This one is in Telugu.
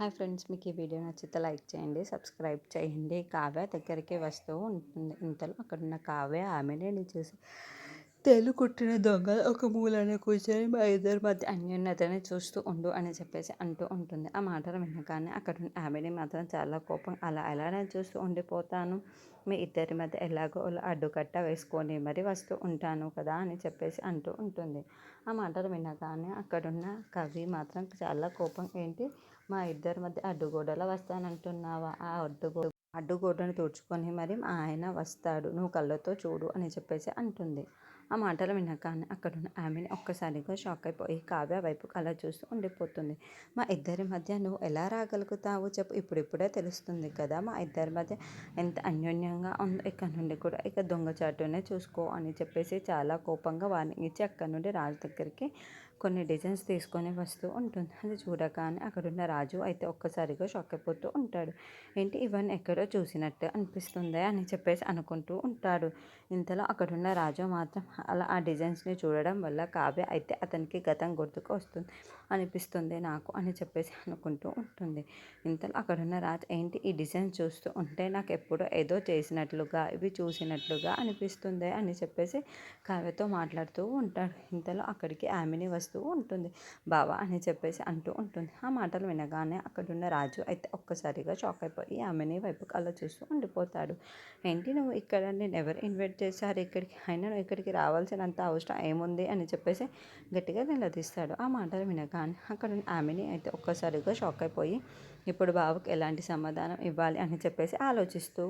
హాయ్ ఫ్రెండ్స్, మీకు ఈ వీడియో నచ్చితే లైక్ చేయండి, సబ్స్క్రైబ్ చేయండి. కావ్య దగ్గరికి వస్తూ ఉంటుంది. ఇంతలో అక్కడున్న కావ్య ఆమెనే చూసి కుట్టిన దొంగ ఒక మూలన కూర్చొని మా ఇద్దరి మధ్య అన్యోన్యతని చూస్తూ ఉండు అని చెప్పేసి అంటూ ఉంటుంది. ఆ మాటలు వినగానే అక్కడ ఆమెని మాత్రం చాలా కోపం, అలా ఎలా నేను చూస్తూ ఉండిపోతాను, మీ ఇద్దరి మధ్య ఎలాగో అలా అడ్డుకట్ట వేసుకొని మరి వస్తూ ఉంటాను కదా అని చెప్పేసి అంటూ ఉంటుంది. ఆ మాటలు వినగానే అక్కడున్న కవి మాత్రం చాలా కోపం, ఏంటి మా ఇద్దరి మధ్య అడ్డుగోడలా వస్తానంటున్నావా, ఆ అడ్డుగోడను తుడుచుకొని మరి మా ఆయన వస్తాడు, నువ్వు కళ్ళతో చూడు అని చెప్పేసి అంటుంది. ఆ మాటలు వినగానే అక్కడున్న ఆమెని ఒక్కసారిగా షాక్ అయిపోయి కావ్య వైపు అలా చూస్తూ ఉండిపోతుంది. మా ఇద్దరి మధ్య నువ్వు ఎలా రాగలుగుతావు చెప్పు, ఇప్పుడిప్పుడే తెలుస్తుంది కదా మా ఇద్దరి మధ్య ఎంత అన్యోన్యంగా ఉందో, ఇక్కడ నుండి కూడా ఇక దొంగచాటునే చూసుకో అని చెప్పేసి చాలా కోపంగా వార్నింగ్ ఇచ్చి అక్కడ నుండి రాజు దగ్గరికి కొన్ని డిజైన్స్ తీసుకొని వస్తూ ఉంటుంది. అది చూడగానే అక్కడున్న రాజు అయితే ఒక్కసారిగా షాక్ అయిపోతూ ఉంటాడు. ఏంటి ఇవన్నీ ఎక్కడో చూసినట్టు అనిపిస్తుంది అని చెప్పేసి అనుకుంటూ ఉంటాడు. ఇంతలో అక్కడున్న రాజు మాత్రం అలా ఆ డిజైన్స్ని చూడడం వల్ల కావ్య అయితే అతనికి గతం గుర్తుకు వస్తుంది అనిపిస్తుంది నాకు అని చెప్పేసి అనుకుంటూ ఉంటుంది. ఇంతలో అక్కడున్న రాజు ఏంటి ఈ డిజైన్ చూస్తూ ఉంటే నాకు ఎప్పుడో ఏదో చేసినట్లుగా, ఇవి చూసినట్లుగా అనిపిస్తుంది అని చెప్పేసి కావ్యతో మాట్లాడుతూ ఉంటాడు. ఇంతలో అక్కడికి ఆమెని వస్తూ ఉంటుంది. బావా అని చెప్పేసి అంటూ ఉంటుంది. ఆ మాటలు వినగానే అక్కడున్న రాజు అయితే ఒక్కసారిగా షాక్ అయిపోయి ఆమెని వైపు అలా చూస్తూ ఉండిపోతాడు. ఏంటి నువ్వు ఇక్కడ, నేను ఎవరు ఇన్వైట్ చేశారు ఇక్కడికి, అయినా నువ్వు ఇక్కడికి రావాల్సినంత అవసరం ఏముంది అని చెప్పేసి గట్టిగా నిలదీస్తాడు. ఆ మాటలు వినగానే అక్కడ ఆమెని అయితే ఒక్కసారిగా షాక్ అయిపోయి ఇప్పుడు బావకు ఎలాంటి సమాధానం ఇవ్వాలి అని చెప్పేసి ఆలోచిస్తూ